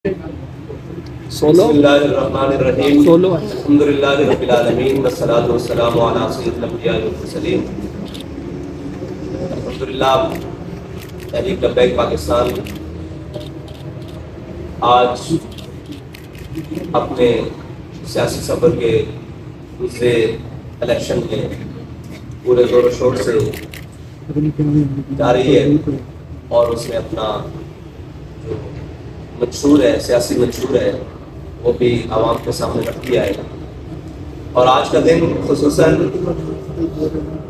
بسم اللہ الرحمن الرحیم الحمدللہ رب العالمین والصلاة والسلام علی سید الانبیاء والمرسلین۔ الحمدللہ تحریک لبیک پاکستان آج اپنے سیاسی سفر کے دوسرے الیکشن میں پورے زور و شور سے جا رہی ہے اور اس میں اپنا جو منشور ہے، سیاسی منشور ہے، وہ بھی عوام کے سامنے رکھ دیا ہے۔ اور آج کا دن خصوصاً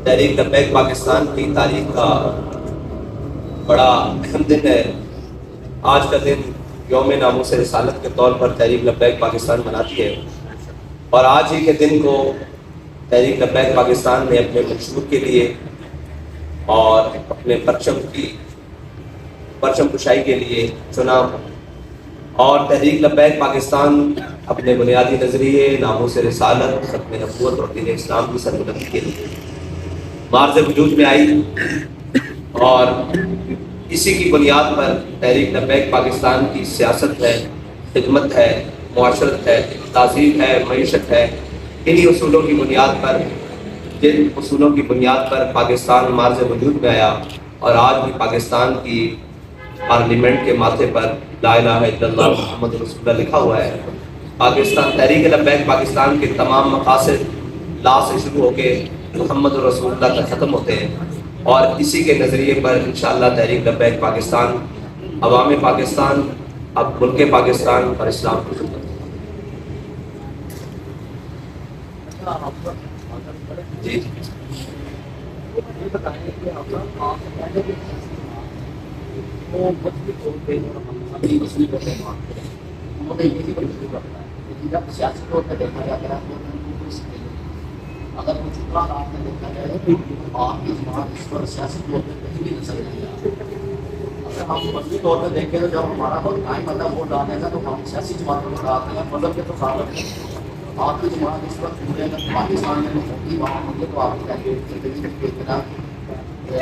تحریک لبیک پاکستان کی تاریخ کا بڑا اہم دن ہے۔ آج کا دن یوم ناموس رسالت کے طور پر تحریک لبیک پاکستان مناتی ہے، اور آج ہی کے دن کو تحریک لبیک پاکستان نے اپنے منشور کے لیے اور اپنے پرچم کشائی کے لیے چنا، اور تحریک لبیک پاکستان اپنے بنیادی نظریے ناموس رسالت، ختم نبوت اور دین اسلام کی سربلندی کے لیے معرض وجود میں آئی، اور اسی کی بنیاد پر تحریک لبیک پاکستان کی سیاست ہے، خدمت ہے، معاشرت ہے، تہذیب ہے، معیشت ہے۔ انہی اصولوں کی بنیاد پر، جن اصولوں کی بنیاد پر پاکستان معرض وجود میں آیا، اور آج بھی پاکستان کی پارلیمنٹ کے ماتھے پر لا الہ الا اللہ محمد رسول اللہ لکھا ہوا ہے۔ پاکستان تحریک لبیک پاکستان کے تمام مقاصد لا سے شروع ہو کے محمد رسول اللہ تک ختم ہوتے ہیں، اور اسی کے نظریے پر انشاءاللہ تحریک لبیک پاکستان عوام پاکستان، اب ملک پاکستان اور اسلام کی خدمت۔ جی جب سیاسی طور پہ دیکھا جاتا ہے اگر کچھ افراد آپ نے دیکھا جائے تو آپ کی جماعت اس پر سیاسی طور پہ کہیں بھی نظر نہیں آتی۔ اگر ہم مذہبی طور پہ دیکھیں تو جب ہمارا وقت قائم مطلب ووٹ ڈالنے کا تو ہم سیاسی جماعتوں کو ڈالتے ہیں، مذہب کے تو خالق ہے۔ آپ کی جماعت اس وقت پورے پاکستان میں ہوگی، وہاں ہوگی تو آپ کی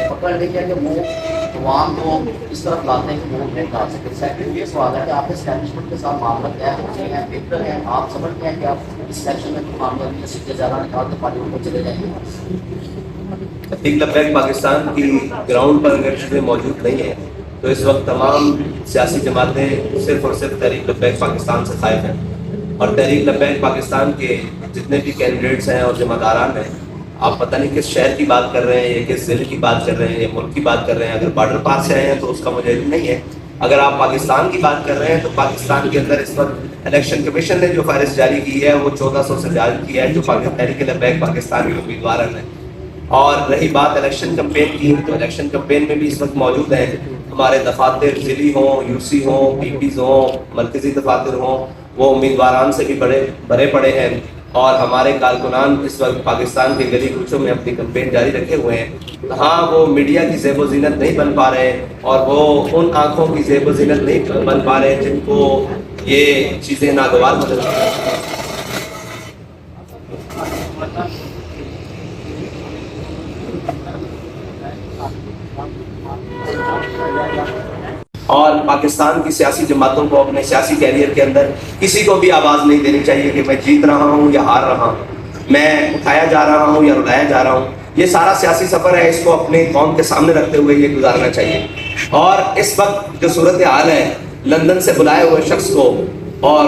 پکڑ لے کے کہ وہ عوام کو اس طرف لاتے ہیں کہ ووٹ نہیں ڈال سکتے۔ سیکنڈ یہ سوال ہے کہ آپ اسٹیبلشمنٹ کے ساتھ معاملہ طے ہوتے ہیں، بہتر ہے، آپ سمجھتے ہیں کہ آپ اس سیکشن میں معاملہ نہیں سیٹیں زیادہ نکال کے پارلیمنٹ میں چلے جائیں گے؟ تحریک لبیک پاکستان کی گراؤنڈ پر اگر چیزیں موجود نہیں ہیں تو اس وقت تمام سیاسی جماعتیں صرف اور صرف تحریک لبیک پاکستان سے خائف ہیں، اور تحریک لبیک پاکستان کے جتنے بھی کینڈیڈیٹس ہیں اور ذمہ داران ہیں، آپ پتہ نہیں کس شہر کی بات کر رہے ہیں یا کس ضلع کی بات کر رہے ہیں یا ملک کی بات کر رہے ہیں۔ اگر بارڈر پار سے آئے ہیں تو اس کا مجھے علم نہیں ہے۔ اگر آپ پاکستان کی بات کر رہے ہیں تو پاکستان کے اندر اس وقت الیکشن کمیشن نے جو فہرست جاری کی ہے وہ 1400 سے جاری کی ہے جو تحریک لبیک پاکستان کے امیدوار ہیں۔ اور رہی بات الیکشن کمپین کی، تو الیکشن کمپین میں بھی اس وقت موجود ہیں ہمارے دفاتر، ضلعی ہوں، یو سی ہوں، پی پیز ہوں، مرکزی دفاتر ہوں، وہ امیدواران سے بھی بڑے پڑے ہیں، اور ہمارے کارکنان اس وقت پاکستان کے گلی کوچوں میں اپنی کمپین جاری رکھے ہوئے ہیں۔ ہاں، وہ میڈیا کی زیب و زینت نہیں بن پا رہے ہیں، اور وہ ان آنکھوں کی زیب و زینت نہیں بن پا رہے ہیں جن کو یہ چیزیں ناگوار نظر آتی ہیں۔ اور پاکستان کی سیاسی جماعتوں کو اپنے سیاسی کیریئر کے اندر کسی کو بھی آواز نہیں دینی چاہیے کہ میں جیت رہا ہوں یا ہار رہا ہوں، میں اٹھایا جا رہا ہوں یا رلایا جا رہا ہوں۔ یہ سارا سیاسی سفر ہے، اس کو اپنی قوم کے سامنے رکھتے ہوئے یہ گزارنا چاہیے۔ اور اس وقت جو صورتحال ہے، لندن سے بلائے ہوئے شخص کو اور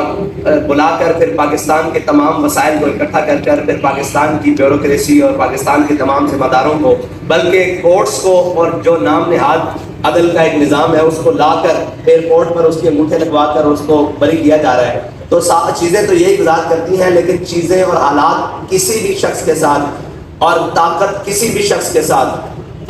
بلا کر پھر پاکستان کے تمام وسائل کو اکٹھا کر پھر پاکستان کی بیوروکریسی اور پاکستان کے تمام ذمہ داروں کو، بلکہ کورٹس کو اور جو نام نہاد عدل کا ایک نظام ہے اس کو لا کر ایئرپورٹ پر اس کے انگوٹھے لگوا کر اس کو بری کیا جا رہا ہے۔ تو چیزیں تو یہی گزار کرتی ہیں، لیکن چیزیں اور حالات کسی بھی شخص کے ساتھ اور طاقت کسی بھی شخص کے ساتھ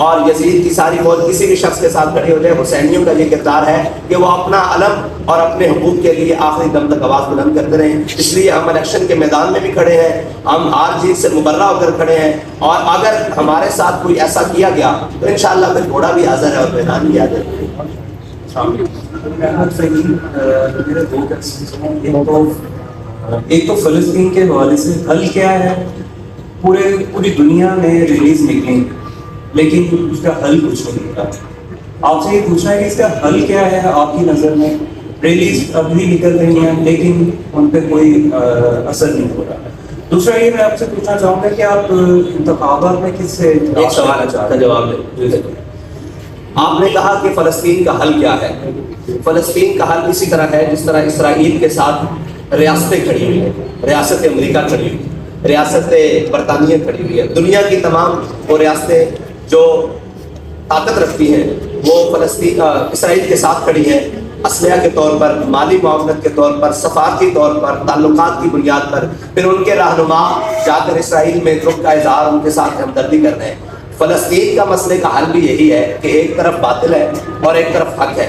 اور یزید کی ساری فوج کسی بھی شخص کے ساتھ کھڑی ہو جائے، حسینیوں کا یہ کردار ہے کہ وہ اپنا علم اور اپنے حقوق کے لیے آخری دم تک آواز بلند کرتے رہیں۔ اس لیے ہم الیکشن کے میدان میں بھی کھڑے ہیں، ہم ہار جیت سے مبرہ ہو کر کھڑے ہیں، اور اگر ہمارے ساتھ کوئی ایسا کیا گیا تو انشاءاللہ پھر گھوڑا بھی حاضر ہے اور میدان بھی حاضر ہے۔ ایک تو فلسطین کے حوالے سے حل کیا ہے، پوری دنیا میں ریلیز نکلیں لیکن اس کا حل کچھ نہیں نکلا۔ آپ سے یہ پوچھنا ہے کہ اس کا حل کیا ہے آپ کی نظر میں، ریلیز ابھی نکل رہی ہیں لیکن ان پہ کوئی اثر نہیں ہو رہا. دوسرا یہ میں آپ سے پوچھنا چاہوں گا کہ آپ انتخابات میں کس سے ایک سوال کا جواب دیں. آپ نے کہا کہ فلسطین کا حل کیا ہے. فلسطین کا حل اسی طرح ہے جس طرح اسرائیل کے ساتھ ریاستیں کھڑی ہوئی ہیں. ریاست امریکہ کھڑی ہوئی ہے, ریاست برطانیہ کھڑی ہوئی ہے. دنیا کی تمام وہ ریاستیں جو طاقت رکھتی ہیں وہ فلسطین اسرائیل کے ساتھ کھڑی ہیں, اسلحہ کے طور پر, مالی معاونت کے طور پر, سفارتی طور پر, تعلقات کی بنیاد پر. پھر ان کے رہنما جا کر اسرائیل میں دکھ کا اظہار ان کے ساتھ ہمدردی کر رہے ہیں. فلسطین کا مسئلے کا حل بھی یہی ہے کہ ایک طرف باطل ہے اور ایک طرف حق ہے.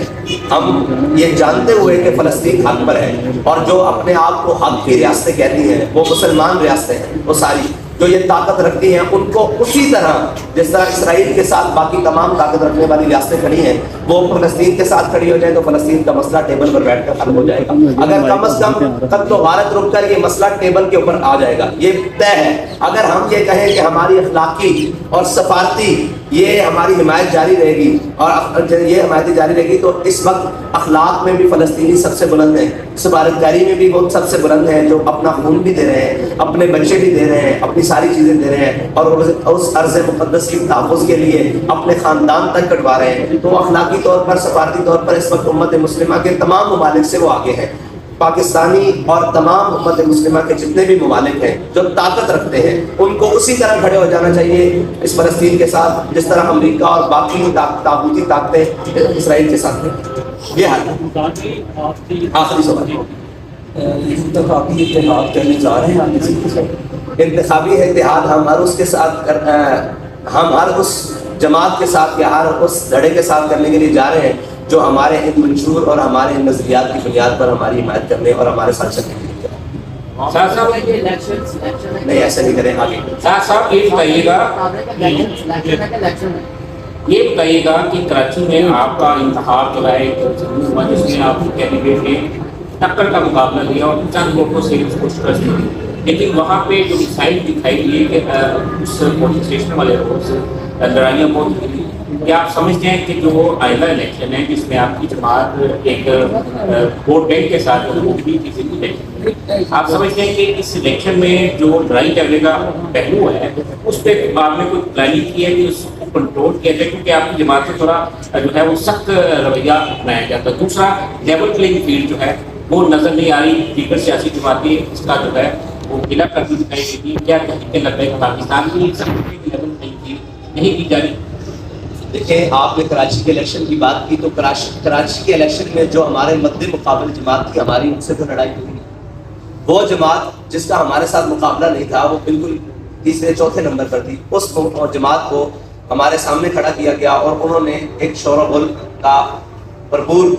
ہم یہ جانتے ہوئے کہ فلسطین حق پر ہے اور جو اپنے آپ کو حق کی ریاستیں کہتی ہیں وہ مسلمان ریاستیں ہیں, وہ ساری جو یہ طاقت رکھتی ہیں ان کو اسی طرح جس طرح اسرائیل کے ساتھ باقی تمام طاقت رکھنے والی ریاستیں کھڑی ہیں وہ فلسطین کے ساتھ کھڑی ہو جائیں تو فلسطین کا مسئلہ ٹیبل پر بیٹھ کر حل ہو جائے گا. اگر کم از کم قتل و غارت رک کر یہ مسئلہ ٹیبل کے اوپر آ جائے گا, یہ طے ہے. اگر ہم یہ کہیں کہ ہماری اخلاقی اور سفارتی یہ ہماری حمایت جاری رہے گی اور یہ حمایت جاری رہے گی تو اس وقت اخلاق میں بھی فلسطینی سب سے بلند ہیں, سفارتکاری میں بھی وہ سب سے بلند ہیں جو اپنا خون بھی دے رہے ہیں, اپنے بچے بھی دے رہے ہیں, اپنی ساری چیزیں دے رہے ہیں اور اس ارض مقدس کی تحفظ کے لیے اپنے خاندان تک کٹوا رہے ہیں. تو اخلاقی طور پر, سفارتی طور پر اس وقت امت مسلمہ کے تمام ممالک سے وہ آگے ہیں. پاکستانی اور تمام امت مسلمہ کے جتنے بھی ممالک ہیں جو طاقت رکھتے ہیں ان کو اسی طرح کھڑے ہو جانا چاہیے اس فلسطین کے ساتھ جس طرح امریکہ اور باقی طاقتی طاقتیں اسرائیل کے ساتھ ہیں. یہ حل. آخری سوال, انتخابی اتحاد کرنے جا رہے ہیں آپ کسی کے ساتھ؟ انتخابی اتحاد ہم ہر اس کے ساتھ ہم ہر اس جماعت کے ساتھ یا ہر اس دھڑے کے ساتھ کرنے کے لیے جا رہے ہیں جو ہمارے ان منشور اور ہمارے ان نظریات کی بنیاد پر ہماری حمایت کرنے اور ہمارے ساتھ چلنے کے لیے. نہیں ایسا نہیں کریں. آگے صاحب یہ بتائیے گا کہ کراچی میں آپ کا انتخاب جو ہے جس میں آپ کینڈیڈیٹ نے ٹکر کا مقابلہ لیا اور چند ووٹوں سے اس کو شکست دی, لیکن وہاں پہ جو مسائل دکھائی دیے کہ اس پولنگ اسٹیشن والے روز لڑائیاں بہت ہوئی. کیا آپ سمجھتے ہیں کہ جو آئندہ الیکشن ہے جس میں آپ کی جماعت ایک ووٹ بینک کے ساتھ آپ سمجھتے ہیں کہ اس الیکشن میں جو لڑائی جھگڑے کا پہلو ہے اس پہ آپ نے کوئی پلاننگ کی ہے کہ اس کو کنٹرول کیا جائے, کیونکہ آپ کی جماعت سے تھوڑا جو ہے وہ سخت رویہ اپنایا جاتا ہے. دوسرا لیول پلینگ فیلڈ جو ہے وہ نظر نہیں آ رہی, دیگر سیاسی جماعتیں اس کا جو ہے وہ گلا کرتی دکھائی دیتی ہے. کیا تحقیقیں لگ رہا ہے کہ پاکستان کی لیول پلینگ فیلڈ نہیں کی جا رہی؟ دیکھیں, آپ نے کراچی کے الیکشن کی بات کی تو کراچی کے الیکشن میں جو ہمارے مد مقابل جماعت تھی ہماری ان سے تو لڑائی ہوئی. وہ جماعت جس کا ہمارے ساتھ مقابلہ نہیں تھا وہ بالکل تیسرے چوتھے نمبر پر تھی. اس جماعت کو ہمارے سامنے کھڑا کیا گیا اور انہوں نے ایک شور و غل کا بھرپور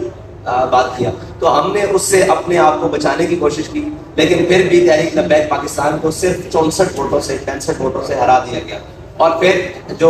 بات کیا تو ہم نے اس سے اپنے آپ کو بچانے کی کوشش کی, لیکن پھر بھی تحریک لبیک پاکستان کو صرف 64 ووٹوں سے 65 ووٹوں سے ہرا دیا گیا. اور پھر جو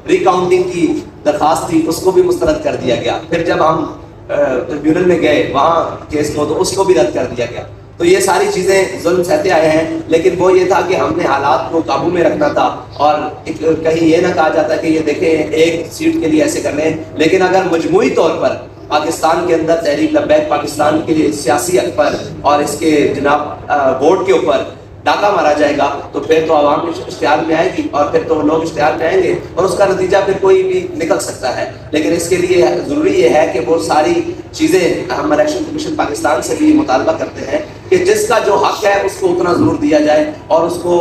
ریکاؤنٹنگ کی درخواست تھی اس کو بھی مسترد کر دیا گیا. پھر جب ہم ٹریبیونل میں گئے وہاں کیس کو تو اس کو بھی رد کر دیا گیا. تو یہ ساری چیزیں ظلم سہتے آئے ہیں, لیکن وہ یہ تھا کہ ہم نے حالات کو قابو میں رکھنا تھا اور کہیں یہ نہ کہا جاتا کہ یہ دیکھیں ایک سیٹ کے لیے ایسے کر لیں. لیکن اگر مجموعی طور پر پاکستان کے اندر تحریک لبیک پاکستان کے لیے سیاسی حق پر اور اس کے جناب ووٹ کے اوپر ڈاکہ مارا جائے گا تو پھر تو عوام اشتہار میں آئے گی اور پھر تو لوگ اشتہار میں آئیں گے اور اس کا نتیجہ پھر کوئی بھی نکل سکتا ہے. لیکن اس کے لیے ضروری یہ ہے کہ وہ ساری چیزیں ہم الیکشن کمیشن پاکستان سے بھی مطالبہ کرتے ہیں کہ جس کا جو حق ہے اس کو اتنا ضرور دیا جائے اور اس کو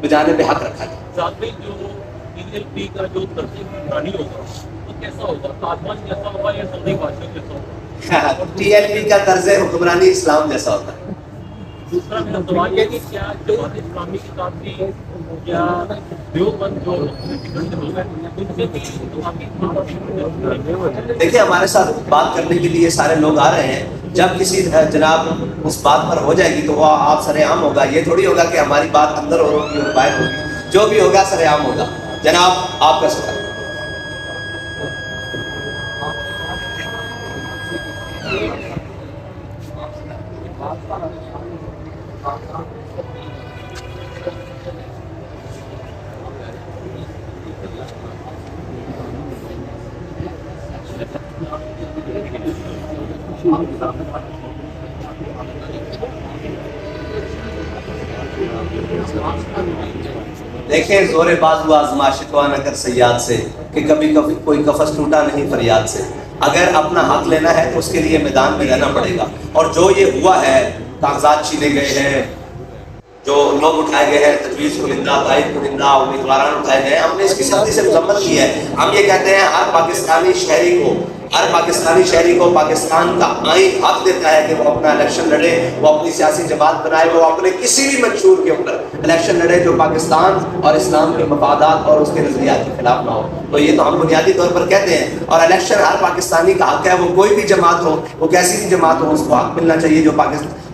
بجانے پہ حق رکھا جائے. ساتھ میں جو PLP کا جو ترتیب حکمرانی ہوگا وہ کیسا ہوگا؟ طالبان جیسا ہوگا یا سعودی بادشاہ جیسا ہوگا؟ TLP کا طرز حکمرانی اسلام جیسا ہوتا ہے. دوسرا میرا سوال یہ کہ کیا جماعت اسلامی کے ساتھ بھی یا دیوبند جو لوگ ہیں ان سے بھی دیکھیں, ہمارے ساتھ بات کرنے کے لیے سارے لوگ آ رہے ہیں. جب کسی جناب اس بات پر ہو جائے گی تو وہ آپ سر عام ہوگا. یہ تھوڑی ہوگا کہ ہماری بات اندر ہوگی اور باہر ہوگی, جو بھی ہوگا سر عام ہوگا. جناب آپ کا سوال. دیکھیں زور بازو آزمائشتوان اگر سیاد سے کہ کبھی کبھی کوئی قفس ٹوٹا نہیں فریاد سے. اگر اپنا حق لینا ہے تو اس کے لیے میدان میں رہنا پڑے گا. اور جو یہ ہوا ہے، کاغذات چھینے گئے ہیں، جو لوگ اٹھائے گئے ہیں، تجویز کنندہ، تائید کنندہ، امیدواران اٹھائے گئے ہیں، ہم نے اس کی سختی سے مذمت کی ہے. ہم یہ کہتے ہیں ہر پاکستانی شہری کو پاکستان کا آئین حق دیتا ہے کہ وہ اپنا الیکشن لڑے، وہ اپنی سیاسی جماعت بنائے، وہ اپنے کسی بھی منشور کے اوپر الیکشن لڑے جو پاکستان اور اسلام کے مفادات اور اس کے نظریات کے خلاف نہ ہو. تو یہ تو ہم بنیادی طور پر کہتے ہیں. اور الیکشن ہر پاکستانی کا حق ہے، وہ کوئی بھی جماعت ہو، وہ کیسی بھی جماعت ہو، اس کو حق ملنا چاہیے جو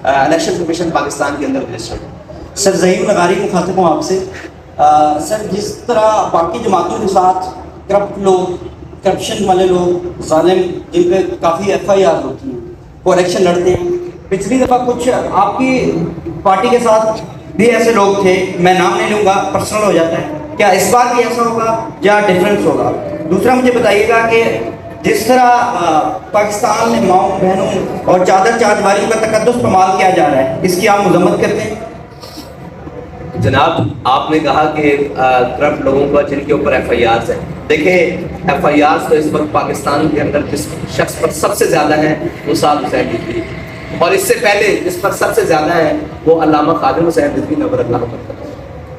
الیکشن کمیشن پاکستان کے اندر رجسٹرڈ ہے. سر ظہیم نگاری مخاطب ہوں آپ سے. سر جس طرح باقی جماعتوں کے ساتھ کرپٹ لوگ، کرپشن والے لوگ، ظالم جن پہ کافی ایف آئی آر ہوتی ہیں، وہ الیکشن لڑتے ہیں. پچھلی دفعہ کچھ آپ کی پارٹی کے ساتھ بھی ایسے لوگ تھے، میں نام نہیں لوں گا، پرسنل ہو جاتا ہے. کیا اس بار بھی ایسا ہوگا یا ڈفرینس ہوگا؟ دوسرا مجھے بتائیے گا کہ جس طرح پاکستان میں ماؤں بہنوں اور چادر چادریوں کا تقدس پامال کیا جا رہا ہے، اس کی آپ مذمت کرتے ہیں؟ جناب آپ نے کہا کہ کرپٹ لوگوں کا جن کے اوپر ایف آئی آرز ہیں. دیکھیں ایف آئی آرز تو اس وقت پاکستان کے اندر جس شخص پر سب سے زیادہ ہیں وہ سعد حسین رضوی، اور اس سے پہلے جس پر سب سے زیادہ ہیں وہ علامہ خادم حسین رضوی نور اللہ پر،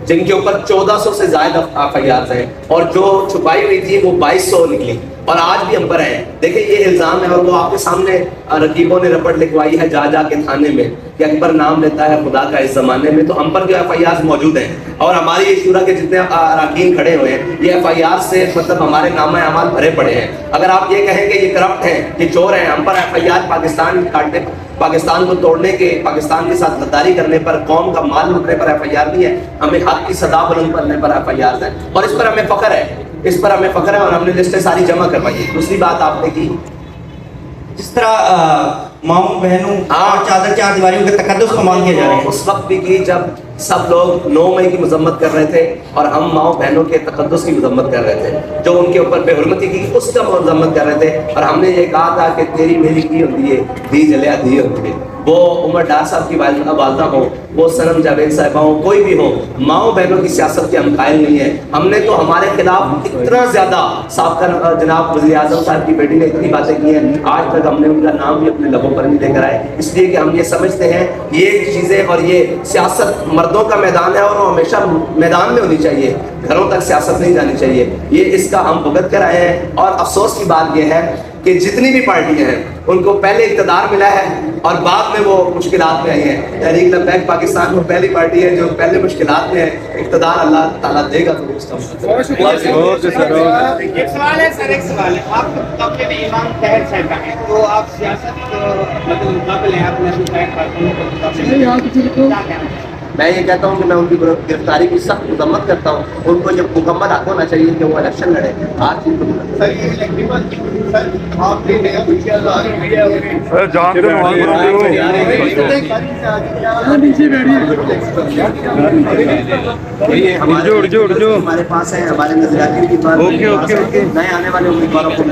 جن کے اوپر 1400 سے زائد ایف آئی آرز ہیں، اور جو چھپائی ہوئی تھی وہ 2200 نکلی اور آج بھی ہم پر ہیں. دیکھیں یہ الزام ہے اور وہ آپ کے سامنے رقیبوں نے رپٹ لکھوائی ہے جا جا کے تھانے میں کہ اکبر نام لیتا ہے خدا کا اس زمانے میں. تو ہم پر جو ایف آئی آرز موجود ہیں اور ہماری یہ شورا کے جتنے اراکین کھڑے ہوئے ہیں یہ ایف آئی آر سے مطلب ہمارے نامہ اعمال بھرے پڑے ہیں. اگر آپ یہ کہیں کہ یہ کرپٹ ہیں، یہ چور ہیں، ہم پر ایف آئی آر پاکستان کاٹنے، پاکستان کو توڑنے کے، پاکستان کے ساتھ غداری کرنے پر، قوم کا مال لوٹنے پر ایف آئی آر نہیں ہے. ہمیں حق کی صدا بلند کرنے پر ایف آئی آر ہیں اور اس پر ہمیں فخر ہے، اس پر ہمیں فخر ہے اور ہم نے لسٹیں ساری جمع کروائی. دوسری بات آپ نے کی جس طرح ماؤں بہنوں اور چادر چادریوں کا تقدس پامال کیا جا رہا ہے، اس وقت بھی کی جب سب لوگ 9 مئی کی مذمت کر رہے تھے اور ہم ماؤں بہنوں کے تقدس کی مذمت کر رہے تھے، جو ان کے اوپر بے حرمتی کی اس کا مذمت کر رہے تھے. اور ہم نے یہ کہا تھا کہ تیری میری کی ہوتی ہے دی جلیا دی ہوتی ہے. وہ عمر ڈار صاحب کی والدہ ہو، وہ صنم جاوید صاحبہ ہو، کوئی بھی ہو، ماؤں بہنوں کی سیاست کے ہم قائل نہیں ہیں. ہم نے تو ہمارے خلاف اتنا زیادہ سابقہ جناب وزیر اعظم صاحب کی بیٹی نے اتنی باتیں کی ہیں، آج تک ہم نے ان کا نام بھی اپنے لبوں پر نہیں لے کر آئے. اس لیے کہ ہم یہ سمجھتے ہیں یہ چیزیں اور یہ سیاست مردوں کا میدان ہے اور وہ ہمیشہ میدان میں ہونی چاہیے، گھروں تک سیاست نہیں جانی چاہیے. یہ اس کا ہم بھگت کر آئے ہیں. اور افسوس کی بات یہ ہے کہ جتنی بھی پارٹیاں ہیں ان کو پہلے اقتدار ملا ہے اور بعد میں وہ مشکلات میں آئی ہیں. تحریک لبیک پاکستان کو پہلی پارٹی ہے جو پہلے مشکلات میں ہے. اقتدار اللہ تعالیٰ دے گا تو اس کا ایک سوال ہے سر، ایک سوال ہے. آپ کے مقابلے میں امام طاہر صاحب ہیں، تو آپ سیاست مطلب مقابل ہیں اپنے میں یہ کہتا ہوں کہ میں ان کی گرفتاری کی سخت مذمت کرتا ہوں. ان کو جب مکمل حق ہونا چاہیے کہ وہ الیکشن لڑے. آج چیز ہمارے پاس ہے، ہمارے نظریاتی کی بات نئے آنے والے امیدواروں کو